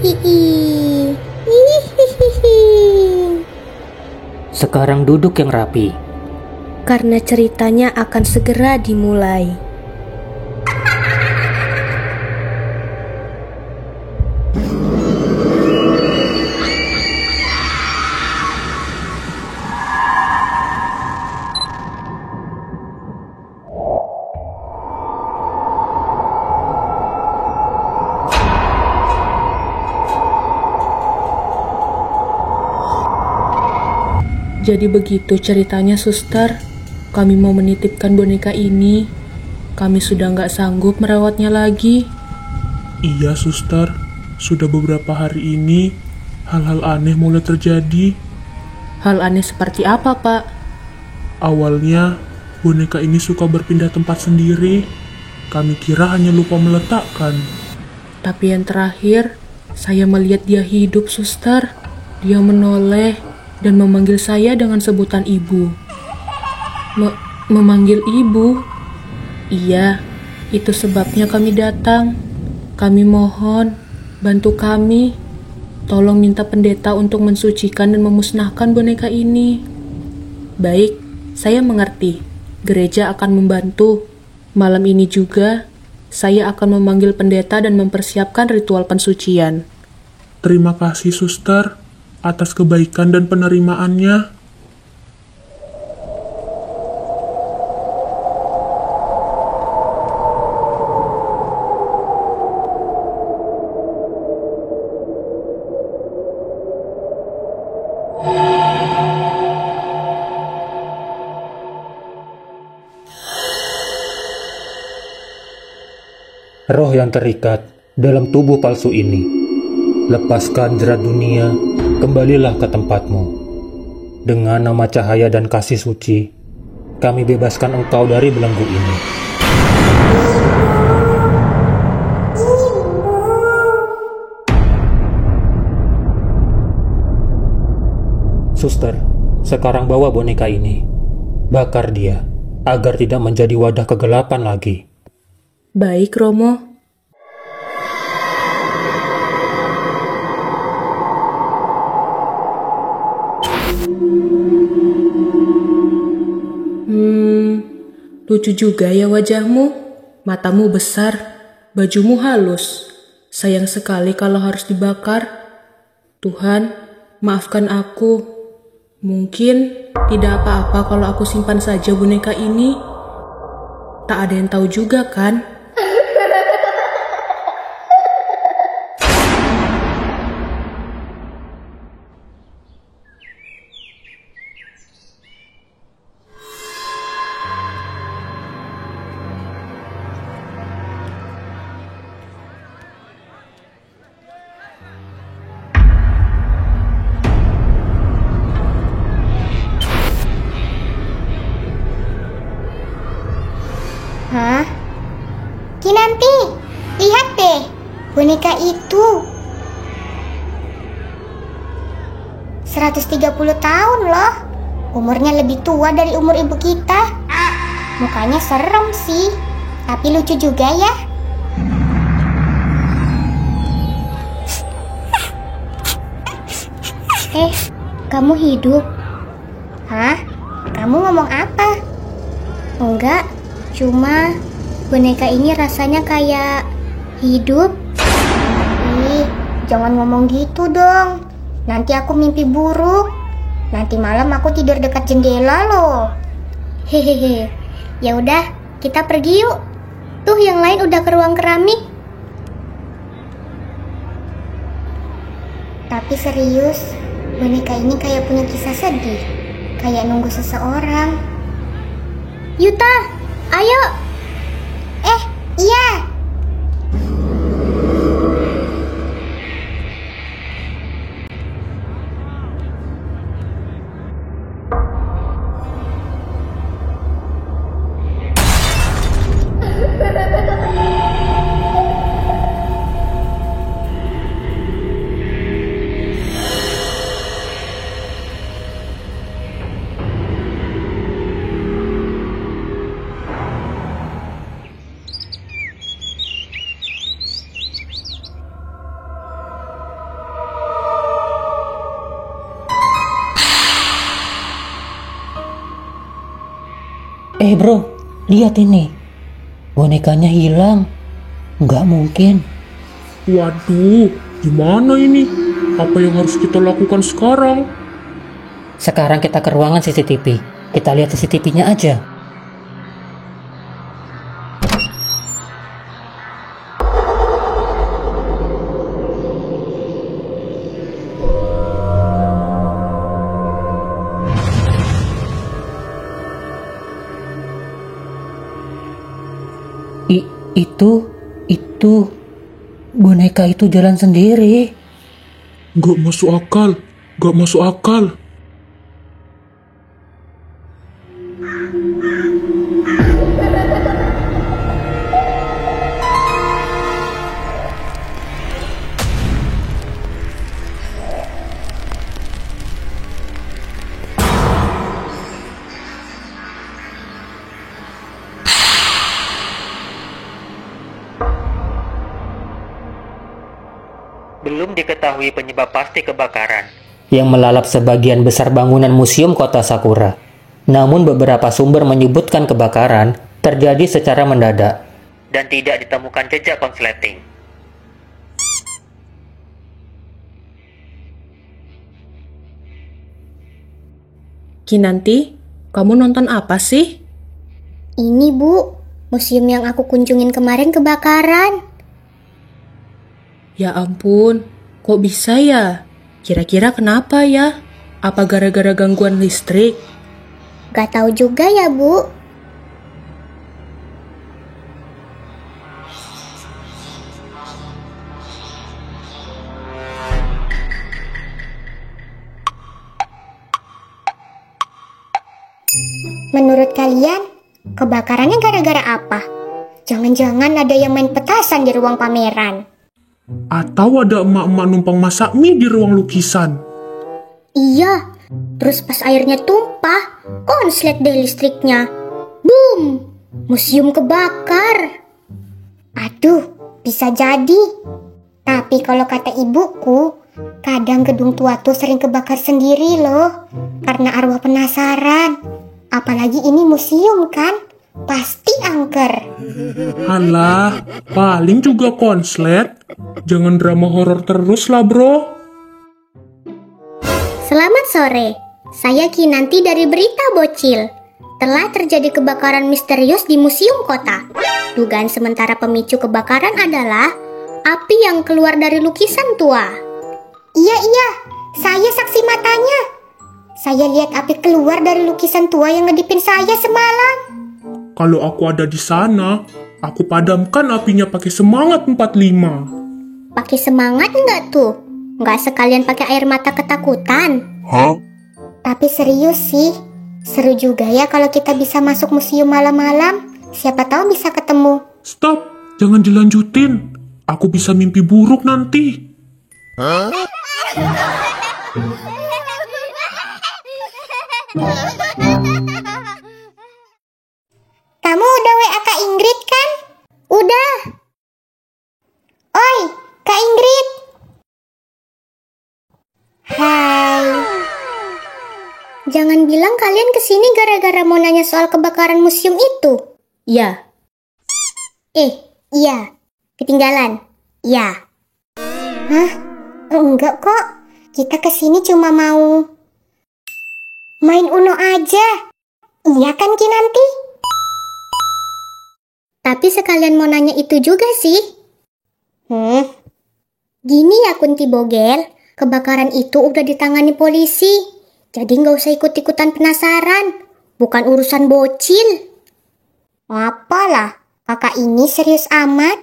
Hihihi. Hihihi. Sekarang duduk yang rapi. Karena ceritanya akan segera dimulai. Jadi begitu ceritanya, suster. Kami mau menitipkan boneka ini. Kami sudah nggak sanggup merawatnya lagi. Iya, suster. Sudah beberapa hari ini, hal-hal aneh mulai terjadi. Hal aneh seperti apa, Pak? Awalnya, boneka ini suka berpindah tempat sendiri. Kami kira hanya lupa meletakkan. Tapi yang terakhir, saya melihat dia hidup, suster. Dia menoleh dan memanggil saya dengan sebutan ibu. Memanggil ibu? Iya, itu sebabnya kami datang. Kami mohon, bantu kami. Tolong minta pendeta untuk mensucikan dan memusnahkan boneka ini. Baik, saya mengerti. Gereja akan membantu. Malam ini juga, saya akan memanggil pendeta dan mempersiapkan ritual pensucian. Terima kasih, suster, atas kebaikan dan penerimaannya. Roh yang terikat dalam tubuh palsu ini, lepaskan jerat dunia, kembalilah ke tempatmu. Dengan nama cahaya dan kasih suci, kami bebaskan engkau dari belenggu ini. Suster, sekarang bawa boneka ini. Bakar dia, agar tidak menjadi wadah kegelapan lagi. Baik, Romo. Lucu juga ya wajahmu. Matamu besar, bajumu halus. Sayang sekali kalau harus dibakar. Tuhan, maafkan aku. Mungkin tidak apa-apa kalau aku simpan saja boneka ini. Tak ada yang tahu juga kan? Hah? Kinanti, lihat deh, boneka itu 130 tahun loh. Umurnya lebih tua dari umur ibu kita. Mukanya serem sih, tapi lucu juga ya. Kamu hidup? Hah? Kamu ngomong apa? Enggak, cuma boneka ini rasanya kayak hidup. Ih, jangan ngomong gitu dong. Nanti aku mimpi buruk. Nanti malam aku tidur dekat jendela loh. Hehehe. Ya udah, kita pergi yuk. Tuh yang lain udah ke ruang keramik. Tapi serius, boneka ini kayak punya kisah sedih. Kayak nunggu seseorang. Yuta, ayo. Iya. Bro, lihat ini. Bonekanya hilang. Nggak mungkin. Waduh, gimana ini? Apa yang harus kita lakukan sekarang? Sekarang kita ke ruangan CCTV. Kita lihat CCTV-nya aja. Itu boneka itu jalan sendiri. Gak masuk akal. Gak masuk akal. Belum diketahui penyebab pasti kebakaran yang melalap sebagian besar bangunan Museum Kota Sakura. Namun beberapa sumber menyebutkan kebakaran terjadi secara mendadak dan tidak ditemukan jejak konsleting. Kinanti, kamu nonton apa sih? Ini Bu, museum yang aku kunjungin kemarin kebakaran. Ya ampun, kok bisa ya? Kira-kira kenapa ya? Apa gara-gara gangguan listrik? Gak tahu juga ya Bu. Menurut kalian, kebakarannya gara-gara apa? Jangan-jangan ada yang main petasan di ruang pameran. Atau ada emak-emak numpang masak mie di ruang lukisan. Iya, terus pas airnya tumpah, konslet deh listriknya. Boom! Museum kebakar. Aduh, bisa jadi. Tapi kalau kata ibuku, kadang gedung tua tuh sering kebakar sendiri loh. Karena arwah penasaran. Apalagi ini museum kan? Pasti angker. Halah, paling juga konslet. Jangan drama horor terus lah, bro. Selamat sore, saya Kinanti dari Berita Bocil. Telah terjadi kebakaran misterius di Museum Kota. Dugaan sementara pemicu kebakaran adalah api yang keluar dari lukisan tua. Iya, saya saksi matanya. Saya lihat api keluar dari lukisan tua yang ngedipin saya semalam. Kalau aku ada di sana, aku padamkan apinya pakai semangat 45. Pakai semangat nggak tuh? Nggak sekalian pakai air mata ketakutan? Hah? Tapi serius sih, seru juga ya kalau kita bisa masuk museum malam-malam. Siapa tahu bisa ketemu. Stop, jangan dilanjutin. Aku bisa mimpi buruk nanti. Kamu udah WA Kak Ingrid kan? Udah. Oi, Kak Ingrid. Hai. Jangan bilang kalian kesini gara-gara mau nanya soal kebakaran museum itu. Ya, Iya. Ketinggalan. Ya. Hah? Enggak kok. Kita kesini cuma mau main Uno aja. Iya kan Kinanti? Tapi sekalian mau nanya itu juga sih. Gini ya Kunti Bogel, kebakaran itu udah ditangani polisi. Jadi nggak usah ikut-ikutan penasaran. Bukan urusan bocil. Apalah, kakak ini serius amat.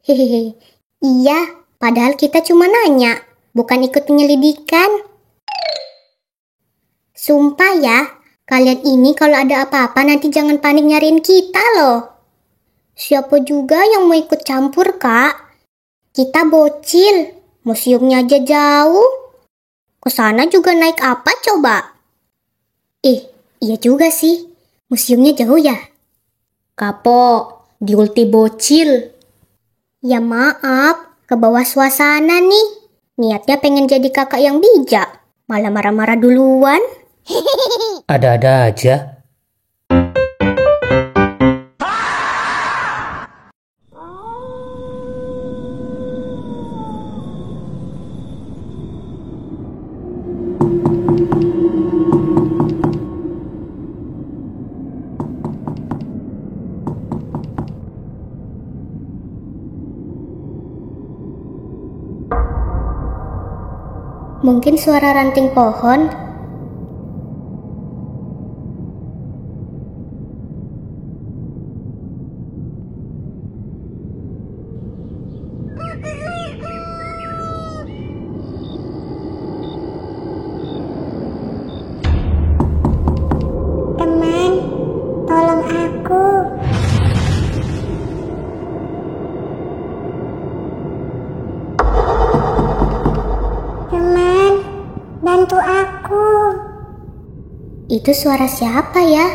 Hehehe, iya, padahal kita cuma nanya, bukan ikut penyelidikan. Sumpah ya, kalian ini kalau ada apa-apa nanti jangan panik nyariin kita loh. Siapa juga yang mau ikut campur, Kak? Kita bocil, museumnya aja jauh. Kesana juga naik apa coba? Iya juga sih, museumnya jauh ya. kapok, di ulti bocil. Ya maaf, ke bawah suasana nih. Niatnya pengen jadi kakak yang bijak, malah marah-marah duluan. Ada-ada aja. Mungkin suara ranting pohon. Teman, tolong aku. Teman, bantu aku. Itu suara siapa ya?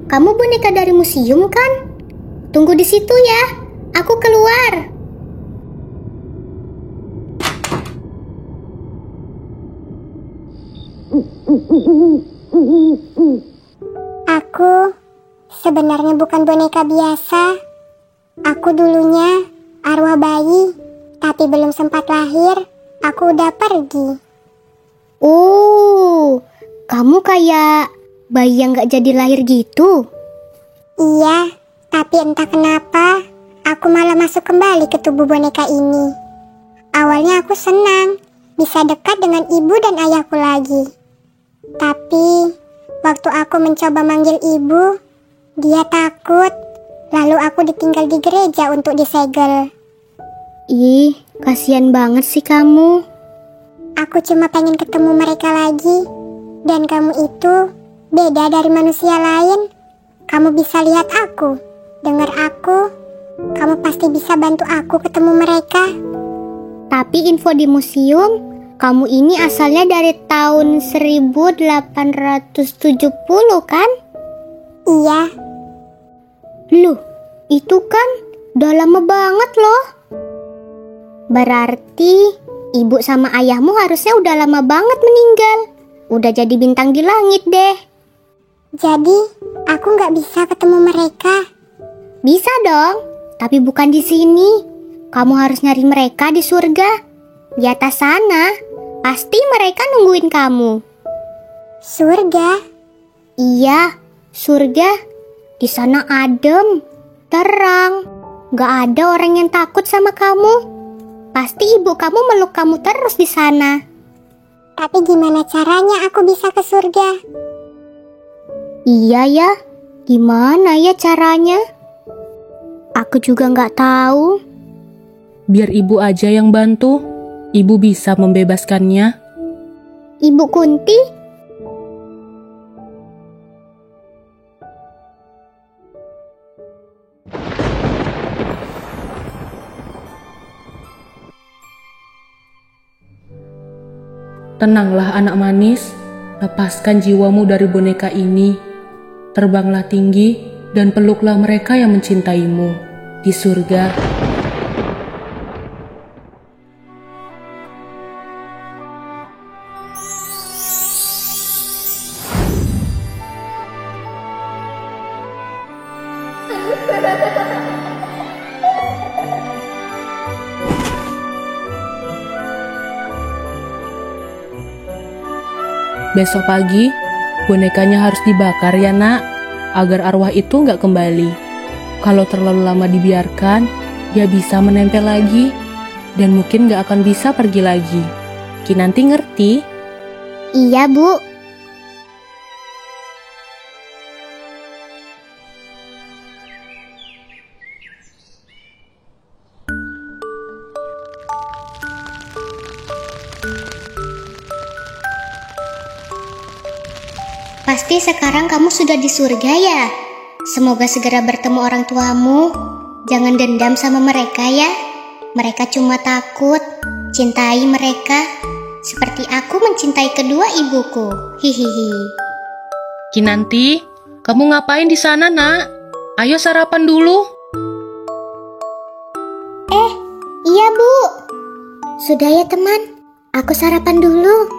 Kamu boneka dari museum kan? Tunggu di situ ya, aku keluar. Aku sebenarnya bukan boneka biasa. Aku dulunya arwah bayi, tapi belum sempat lahir, aku udah pergi. Oh, kamu kayak bayi yang gak jadi lahir gitu? Iya, tapi entah kenapa, aku malah masuk kembali ke tubuh boneka ini. Awalnya aku senang, bisa dekat dengan ibu dan ayahku lagi. Tapi, waktu aku mencoba manggil ibu, dia takut. Lalu aku ditinggal di gereja untuk disegel. Ih, kasihan banget sih kamu. Aku cuma pengen ketemu mereka lagi. Dan kamu itu beda dari manusia lain. Kamu bisa lihat aku, dengar aku. Kamu pasti bisa bantu aku ketemu mereka. Tapi info di museum, kamu ini asalnya dari tahun 1870 kan? Iya. Loh, itu kan udah lama banget loh. Berarti ibu sama ayahmu harusnya udah lama banget meninggal. Udah jadi bintang di langit deh. Jadi, aku nggak bisa ketemu mereka. Bisa dong, tapi bukan di sini. Kamu harus nyari mereka di surga. Di atas sana, pasti mereka nungguin kamu. Surga? Iya, surga. Di sana adem, terang. Gak ada orang yang takut sama kamu. Pasti ibu kamu meluk kamu terus di sana. Tapi gimana caranya aku bisa ke surga? Iya ya, gimana ya caranya? Aku juga gak tahu. Biar ibu aja yang bantu. Ibu bisa membebaskannya. Ibu Kunti? Tenanglah anak manis, lepaskan jiwamu dari boneka ini. Terbanglah tinggi dan peluklah mereka yang mencintaimu di surga. Besok pagi, bonekanya harus dibakar ya nak, agar arwah itu nggak kembali. Kalau terlalu lama dibiarkan, dia bisa menempel lagi, dan mungkin nggak akan bisa pergi lagi. Kinanti ngerti? Iya Bu. Pasti sekarang kamu sudah di surga ya? Semoga segera bertemu orang tuamu. Jangan dendam sama mereka ya. Mereka cuma takut. Cintai mereka seperti aku mencintai kedua ibuku. Hihihi. Kinanti, kamu ngapain di sana nak? Ayo sarapan dulu. Iya Bu. Sudah ya teman, aku sarapan dulu.